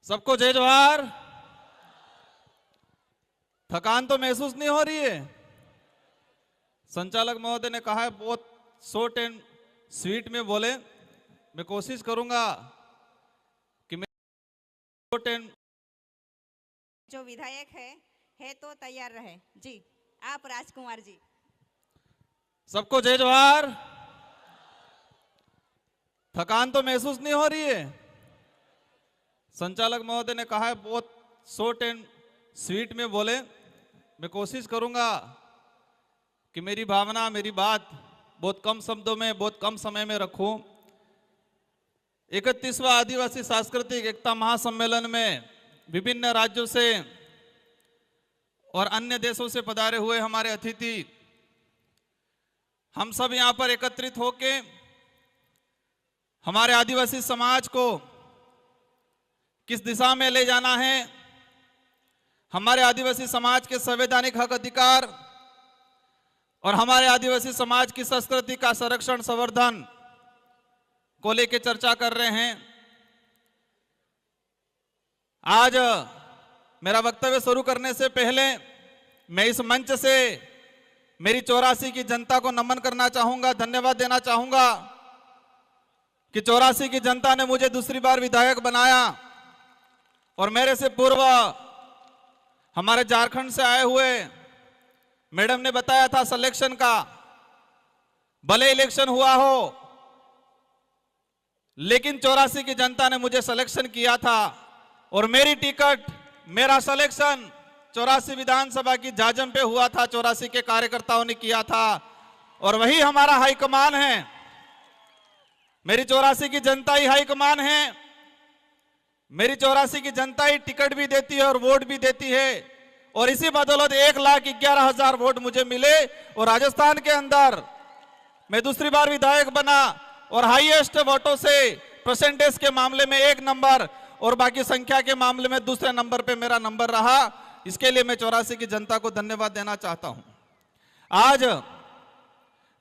सबको जय जवाहर। थकान तो महसूस नहीं हो रही है? संचालक महोदय ने कहा है बहुत शॉर्ट एंड स्वीट में बोले। मैं कोशिश करूंगा कि मैं शॉर्ट एंड। जो विधायक है तो तैयार रहे जी। आप राजकुमार जी। सबको जय जवाहर। थकान तो महसूस नहीं हो रही है? संचालक महोदय ने कहा है बहुत शॉर्ट एंड स्वीट में बोले। मैं कोशिश करूंगा कि मेरी भावना, मेरी बात बहुत कम शब्दों में, बहुत कम समय में रखूं। 31वां आदिवासी सांस्कृतिक एकता महासम्मेलन में विभिन्न राज्यों से और अन्य देशों से पधारे हुए हमारे अतिथि, हम सब यहां पर एकत्रित होके हमारे आदिवासी समाज को किस दिशा में ले जाना है, हमारे आदिवासी समाज के संवैधानिक हक अधिकार और हमारे आदिवासी समाज की संस्कृति का संरक्षण संवर्धन को लेकर चर्चा कर रहे हैं। आज मेरा वक्तव्य शुरू करने से पहले मैं इस मंच से मेरी 84 की जनता को नमन करना चाहूंगा, धन्यवाद देना चाहूंगा कि 84 की जनता ने मुझे दूसरी बार विधायक बनाया और मेरे से पूर्व हमारे झारखंड से आए हुए मैडम ने बताया था सिलेक्शन का, भले इलेक्शन हुआ हो लेकिन 84 की जनता ने मुझे सिलेक्शन किया था और मेरी टिकट, मेरा सिलेक्शन 84 विधानसभा की जाजम पे हुआ था। 84 के कार्यकर्ताओं ने किया था और वही हमारा हाईकमान है। मेरी 84 की जनता ही हाईकमान है। मेरी 84 की जनता ही टिकट भी देती है और वोट भी देती है और इसी बदौलत 1,11,000 वोट मुझे मिले और राजस्थान के अंदर मैं दूसरी बार विधायक बना और हाईएस्ट वोटों से परसेंटेज के मामले में 1 नंबर और बाकी संख्या के मामले में दूसरे नंबर पे मेरा नंबर रहा। इसके लिए मैं 84 की जनता को धन्यवाद देना चाहता हूं। आज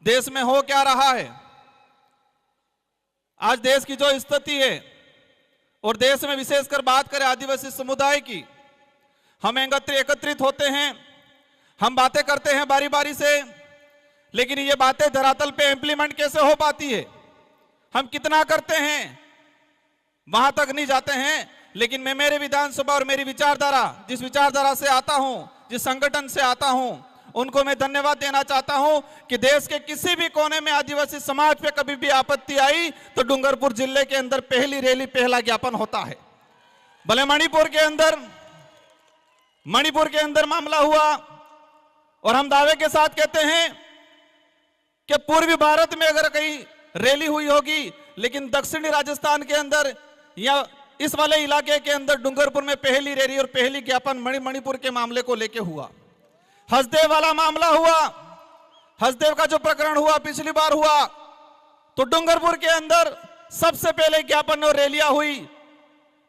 देश में हो क्या रहा है, आज देश की जो स्थिति है और देश में विशेषकर बात करें आदिवासी समुदाय की, हम एकत्रित होते हैं, हम बातें करते हैं बारी बारी से, लेकिन ये बातें धरातल पे इंप्लीमेंट कैसे हो पाती है, हम कितना करते हैं वहां तक नहीं जाते हैं। लेकिन मैं मेरे विधानसभा और मेरी विचारधारा, जिस विचारधारा से आता हूं, जिस संगठन से आता हूं, उनको मैं धन्यवाद देना चाहता हूं कि देश के किसी भी कोने में आदिवासी समाज पे कभी भी आपत्ति आई तो डूंगरपुर जिले के अंदर पहली रैली, पहला ज्ञापन होता है। भले मणिपुर के अंदर मामला हुआ और हम दावे के साथ कहते हैं कि पूर्वी भारत में अगर कहीं रैली हुई होगी, लेकिन दक्षिणी राजस्थान के अंदर या इस वाले इलाके के अंदर डूंगरपुर में पहली रैली और पहली ज्ञापन मणिपुर के मामले को लेकर हुआ। हसदेव वाला मामला हुआ, हसदेव का जो प्रकरण हुआ पिछली बार हुआ तो डूंगरपुर के अंदर सबसे पहले ज्ञापन और रैलियां हुई।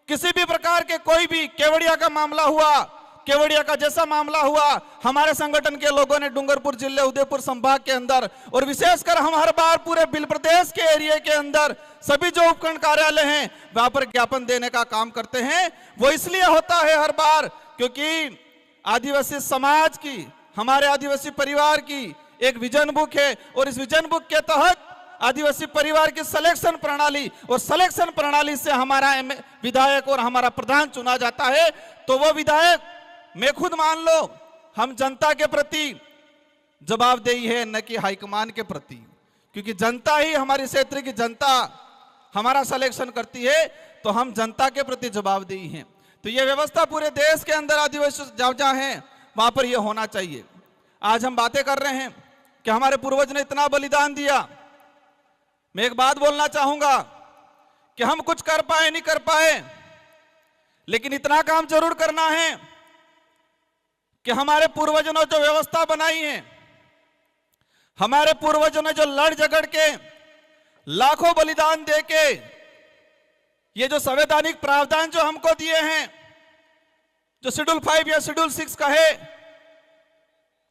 किसी भी प्रकार के कोई भी केवड़िया का मामला हुआ, केवड़िया का जैसा मामला हुआ, हमारे संगठन के लोगों ने डूंगरपुर जिले, उदयपुर संभाग के अंदर और विशेषकर हम हर बार पूरे बिल प्रदेश के एरिया के अंदर सभी जो उपखंड कार्यालय हैं वहां पर ज्ञापन देने का काम करते हैं। वो इसलिए होता है हर बार क्योंकि आदिवासी समाज की, हमारे आदिवासी परिवार की एक विजन बुक है और इस विजन बुक के तहत आदिवासी परिवार की सिलेक्शन प्रणाली और सिलेक्शन प्रणाली से हमारा विधायक और हमारा प्रधान चुना जाता है। तो वो विधायक मैं खुद मान लो हम जनता के प्रति जवाबदेही है, न कि हाईकमान के प्रति, क्योंकि जनता ही, हमारी क्षेत्र की जनता हमारा सिलेक्शन करती है तो हम जनता के प्रति जवाबदेही हैं। तो ये व्यवस्था पूरे देश के अंदर आदिवासी जहाँ है वहां पर यह होना चाहिए। आज हम बातें कर रहे हैं कि हमारे पूर्वज ने इतना बलिदान दिया। मैं एक बात बोलना चाहूंगा कि हम कुछ कर पाए नहीं कर पाए, लेकिन इतना काम जरूर करना है कि हमारे पूर्वजों ने जो व्यवस्था बनाई है, हमारे पूर्वजों ने जो लड़ झगड़ के लाखों बलिदान देके ये जो संवैधानिक प्रावधान जो हमको दिए हैं, जो शेड्यूल 5 या शेड्यूल 6 का है,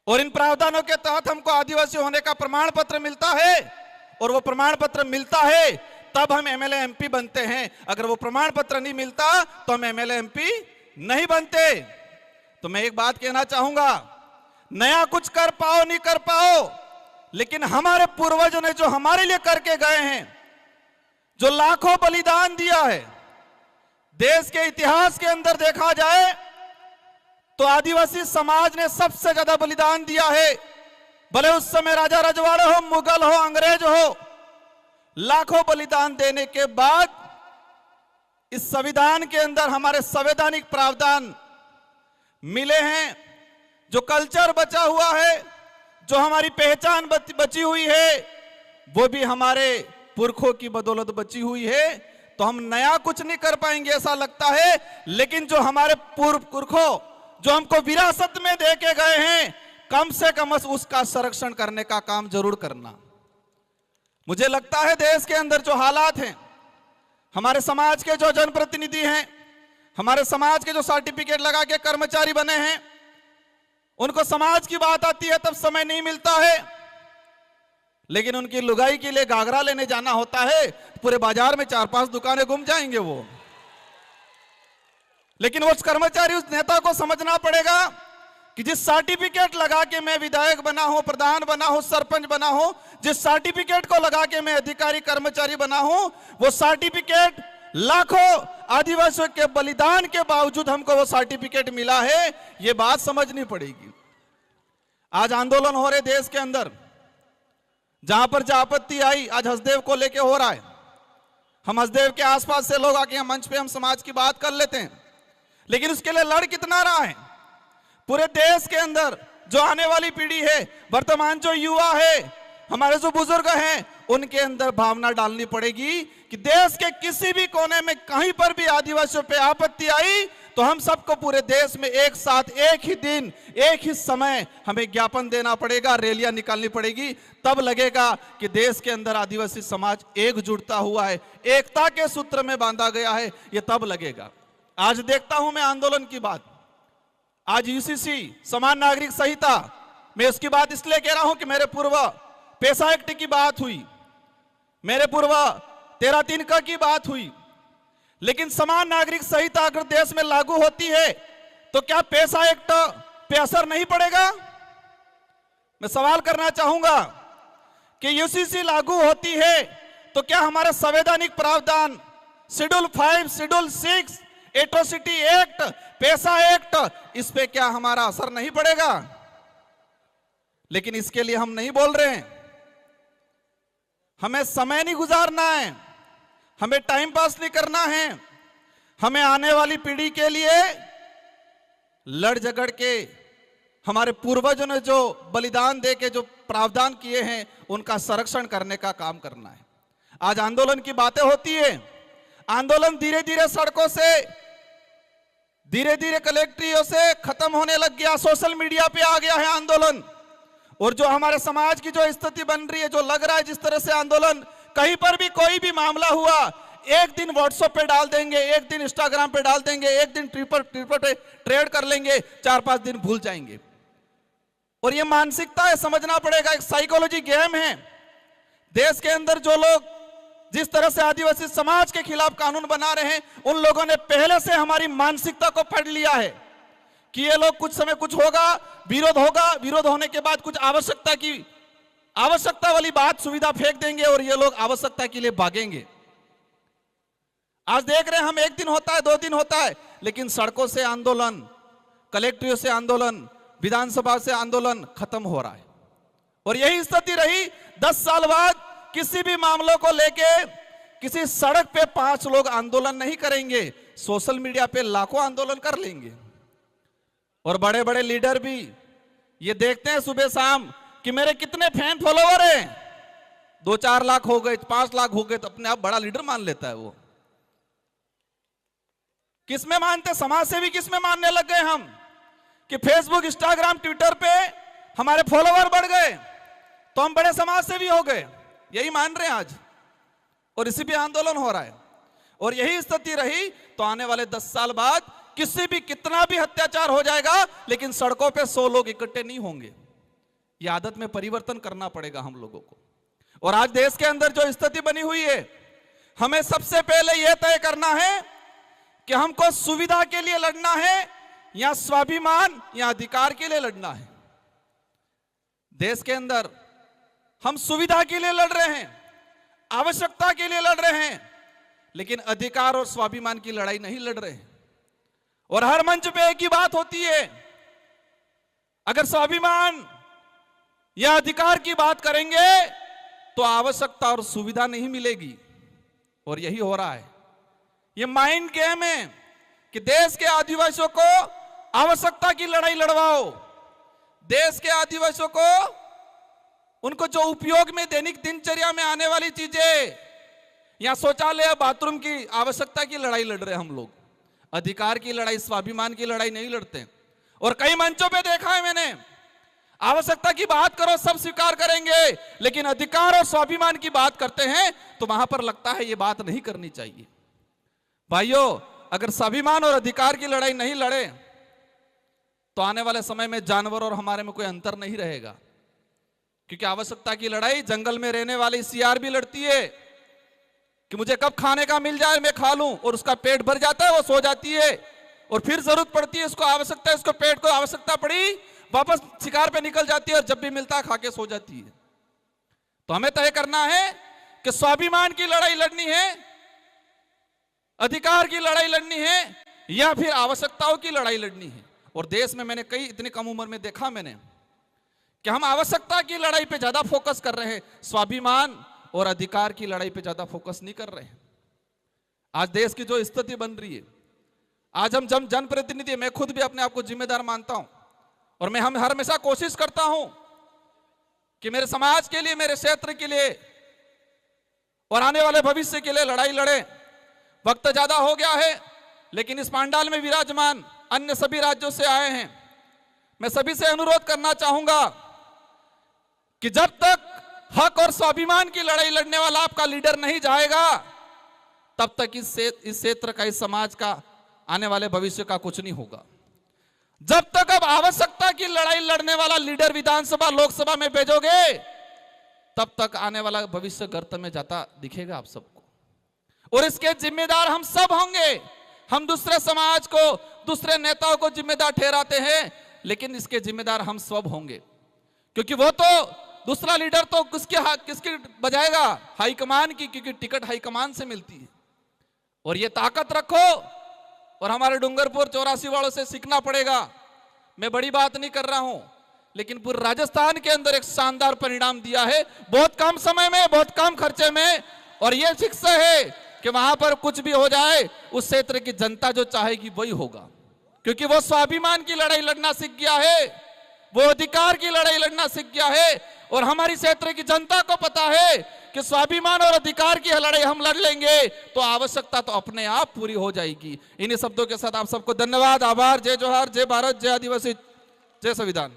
और इन प्रावधानों के तहत हमको आदिवासी होने का प्रमाण पत्र मिलता है और वो प्रमाण पत्र मिलता है तब हम एमएलए एमपी बनते हैं। अगर वो प्रमाण पत्र नहीं मिलता तो हम एमएलए एमपी नहीं बनते। तो मैं एक बात कहना चाहूंगा, नया कुछ कर पाओ नहीं कर पाओ, लेकिन हमारे पूर्वजों ने जो हमारे लिए करके गए हैं, जो लाखों बलिदान दिया है, देश के इतिहास के अंदर देखा जाए तो आदिवासी समाज ने सबसे ज्यादा बलिदान दिया है। भले उस समय राजा रजवाड़े हो, मुगल हो, अंग्रेज हो, लाखों बलिदान देने के बाद इस संविधान के अंदर हमारे संवैधानिक प्रावधान मिले हैं। जो कल्चर बचा हुआ है, जो हमारी पहचान बची हुई है, वो भी हमारे पुरखों की बदौलत बची हुई है। तो हम नया कुछ नहीं कर पाएंगे ऐसा लगता है, लेकिन जो हमारे पुरखों जो हमको विरासत में दे के गए हैं, कम से कम उसका संरक्षण करने का काम जरूर करना। मुझे लगता है देश के अंदर जो हालात हैं, हमारे समाज के जो जनप्रतिनिधि हैं, हमारे समाज के जो सर्टिफिकेट लगा के कर्मचारी बने हैं, उनको समाज की बात आती है तब समय नहीं मिलता है, लेकिन उनकी लुगाई के लिए घाघरा लेने जाना होता है, पूरे बाजार में 4-5 दुकानें घूम जाएंगे वो। लेकिन उस कर्मचारी, उस नेता को समझना पड़ेगा कि जिस सर्टिफिकेट लगा के मैं विधायक बना हूं, प्रधान बना हूं, सरपंच बना हूं, जिस सर्टिफिकेट को लगा के मैं अधिकारी कर्मचारी बना हूं, वो सर्टिफिकेट लाखों आदिवासियों के बलिदान के बावजूद हमको वो सर्टिफिकेट मिला है। ये बात समझनी पड़ेगी। आज आंदोलन हो रहे देश के अंदर, जहां पर जहां आपत्ति आई, आज हसदेव को लेके हो रहा है। हम हसदेव के आसपास से लोग आके मंच पे हम समाज की बात कर लेते हैं, लेकिन उसके लिए लड़ कितना रहा है पूरे देश के अंदर। जो आने वाली पीढ़ी है, वर्तमान जो युवा है, हमारे जो बुजुर्ग हैं, उनके अंदर भावना डालनी पड़ेगी कि देश के किसी भी कोने में कहीं पर भी आदिवासियों पे आपत्ति आई तो हम सबको पूरे देश में एक साथ, एक ही दिन, एक ही समय हमें ज्ञापन देना पड़ेगा, रैलियां निकालनी पड़ेगी। तब लगेगा कि देश के अंदर आदिवासी समाज एकजुटता हुआ है, एकता के सूत्र में बांधा गया है, ये तब लगेगा। आज देखता हूं मैं आंदोलन की बात, आज यूसीसी समान नागरिक संहिता, मैं उसकी बात इसलिए कह रहा हूं कि मेरे पूर्व पेशा एक्ट की बात हुई, मेरे पूर्व 13(3) का की बात हुई, लेकिन समान नागरिक संहिता अगर देश में लागू होती है तो क्या पेशा एक्ट पे असर नहीं पड़ेगा? मैं सवाल करना चाहूंगा कि यूसीसी लागू होती है तो क्या हमारा संवैधानिक प्रावधान शेड्यूल 5, शेड्यूल 6, एट्रोसिटी एक्ट, पेशा एक्ट, इस पे क्या हमारा असर नहीं पड़ेगा? लेकिन इसके लिए हम नहीं बोल रहे हैं। हमें समय नहीं गुजारना है, हमें टाइम पास नहीं करना है, हमें आने वाली पीढ़ी के लिए लड़ झगड़ के, हमारे पूर्वजों ने जो बलिदान दे के जो प्रावधान किए हैं, उनका संरक्षण करने का काम करना है। आज आंदोलन की बातें होती है, आंदोलन धीरे धीरे सड़कों से, धीरे धीरे कलेक्ट्रियों से खत्म होने लग गया, सोशल मीडिया पे आ गया है आंदोलन। और जो हमारे समाज की जो स्थिति बन रही है, जो लग रहा है जिस तरह से आंदोलन, कहीं पर भी कोई भी मामला हुआ, एक दिन व्हाट्सएप पे डाल देंगे, एक दिन इंस्टाग्राम पे डाल देंगे, एक दिन ट्विटर पे ट्रेड कर लेंगे, 4-5 दिन भूल जाएंगे। और ये मानसिकता है, समझना पड़ेगा, एक साइकोलॉजी गेम है। देश के अंदर जो लोग जिस तरह से आदिवासी समाज के खिलाफ कानून बना रहे हैं, उन लोगों ने पहले से हमारी मानसिकता को पढ़ लिया है कि ये लोग कुछ समय कुछ होगा, विरोध होगा, विरोध होने के बाद कुछ आवश्यकता वाली बात, सुविधा फेंक देंगे और ये लोग आवश्यकता के लिए भागेंगे। आज देख रहे हैं हम, एक दिन होता है, 2 दिन होता है, लेकिन सड़कों से आंदोलन, कलेक्ट्रियों से आंदोलन, विधानसभा से आंदोलन खत्म हो रहा है। और यही स्थिति रही 10 साल बाद। किसी भी मामलों को लेके किसी सड़क पे 5 लोग आंदोलन नहीं करेंगे, सोशल मीडिया पे लाखों आंदोलन कर लेंगे। और बड़े बड़े लीडर भी ये देखते हैं सुबह शाम कि मेरे कितने फैन फॉलोवर हैं, 2-4 लाख हो गए, 5 लाख हो गए, तो अपने आप बड़ा लीडर मान लेता है वो। किसमें मानते? समाज सेवी किसमें मानने लग गए हम कि फेसबुक, इंस्टाग्राम, ट्विटर पे हमारे फॉलोवर बढ़ गए तो हम बड़े समाज सेवी हो गए, यही मान रहे हैं आज। और इसी पे आंदोलन हो रहा है। और यही स्थिति रही तो आने वाले 10 साल बाद किसी भी, कितना भी अत्याचार हो जाएगा, लेकिन सड़कों पे 100 लोग इकट्ठे नहीं होंगे। ये आदत में परिवर्तन करना पड़ेगा हम लोगों को। और आज देश के अंदर जो स्थिति बनी हुई है, हमें सबसे पहले यह तय करना है कि हमको सुविधा के लिए लड़ना है या स्वाभिमान या अधिकार के लिए लड़ना है। देश के अंदर हम सुविधा के लिए लड़ रहे हैं, आवश्यकता के लिए लड़ रहे हैं, लेकिन अधिकार और स्वाभिमान की लड़ाई नहीं लड़ रहे हैं। और हर मंच पे एक ही बात होती है, अगर स्वाभिमान या अधिकार की बात करेंगे तो आवश्यकता और सुविधा नहीं मिलेगी। और यही हो रहा है, ये माइंड गेम है कि देश के आदिवासियों को आवश्यकता की लड़ाई लड़वाओ, देश के आदिवासियों को उनको जो उपयोग में दैनिक दिनचर्या में आने वाली चीजें या शौचालय बाथरूम की आवश्यकता की लड़ाई लड़ रहे हैं हम लोग, अधिकार की लड़ाई स्वाभिमान की लड़ाई नहीं लड़ते। और कई मंचों पे देखा है मैंने, आवश्यकता की बात करो सब स्वीकार करेंगे, लेकिन अधिकार और स्वाभिमान की बात करते हैं तो वहां पर लगता है ये बात नहीं करनी चाहिए। भाइयों, अगर स्वाभिमान और अधिकार की लड़ाई नहीं लड़े तो आने वाले समय में जानवर और हमारे में कोई अंतर नहीं रहेगा, क्योंकि आवश्यकता की लड़ाई जंगल में रहने वाली सियार भी लड़ती है कि मुझे कब खाने का मिल जाए मैं खा लूं, और उसका पेट भर जाता है, वो सो जाती है, और फिर जरूरत पड़ती है, उसको आवश्यकता है, उसको पेट को आवश्यकता पड़ी, वापस शिकार पे निकल जाती है और जब भी मिलता है खा के सो जाती है। तो हमें तय करना है कि स्वाभिमान की लड़ाई लड़नी है, अधिकार की लड़ाई लड़नी है, या फिर आवश्यकताओं की लड़ाई लड़नी है। और देश में मैंने कई इतनी कम उम्र में देखा मैंने कि हम आवश्यकता की लड़ाई पे ज्यादा फोकस कर रहे हैं, स्वाभिमान और अधिकार की लड़ाई पे ज्यादा फोकस नहीं कर रहे हैं। आज देश की जो स्थिति बन रही है, आज हम जनप्रतिनिधि, मैं खुद भी अपने आप को जिम्मेदार मानता हूं, और मैं हम हमेशा कोशिश करता हूं कि मेरे समाज के लिए, मेरे क्षेत्र के लिए और आने वाले भविष्य के लिए लड़ाई लड़े। वक्त ज्यादा हो गया है, लेकिन इस पांडाल में विराजमान अन्य सभी राज्यों से आए हैं, मैं सभी से अनुरोध करना चाहूंगा कि जब तक हक और स्वाभिमान की लड़ाई लड़ने वाला आपका लीडर नहीं जाएगा, तब तक इस क्षेत्र का, इस समाज का आने वाले भविष्य का कुछ नहीं होगा। जब तक अब आवश्यकता की लड़ाई लड़ने वाला लीडर विधानसभा लोकसभा में भेजोगे, तब तक आने वाला भविष्य गर्त में जाता दिखेगा आप सबको, और इसके जिम्मेदार हम सब होंगे। हम दूसरे समाज को, दूसरे नेताओं को जिम्मेदार ठहराते हैं, लेकिन इसके जिम्मेदार हम सब होंगे, क्योंकि वो तो दूसरा लीडर तो किसकी बजाएगा, हाईकमान की, क्योंकि टिकट हाईकमान से मिलती है। और ये ताकत रखो, और हमारे डूंगरपुर 84 वालों से सीखना पड़ेगा। मैं बड़ी बात नहीं कर रहा हूं, लेकिन पूरे राजस्थान के अंदर एक शानदार परिणाम दिया है, बहुत कम समय में, बहुत कम खर्चे में, और यह शिक्षा है कि वहां पर कुछ भी हो जाए, उस क्षेत्र की जनता जो चाहेगी वही होगा, क्योंकि वो स्वाभिमान की लड़ाई लड़ना सीख गया है, वो अधिकार की लड़ाई लड़ना सीख गया है, और हमारी क्षेत्र की जनता को पता है कि स्वाभिमान और अधिकार की लड़ाई हम लड़ लेंगे तो आवश्यकता तो अपने आप पूरी हो जाएगी। इन्हीं शब्दों के साथ आप सबको धन्यवाद, आभार, जय जोहार, जय भारत, जय आदिवासी, जय संविधान।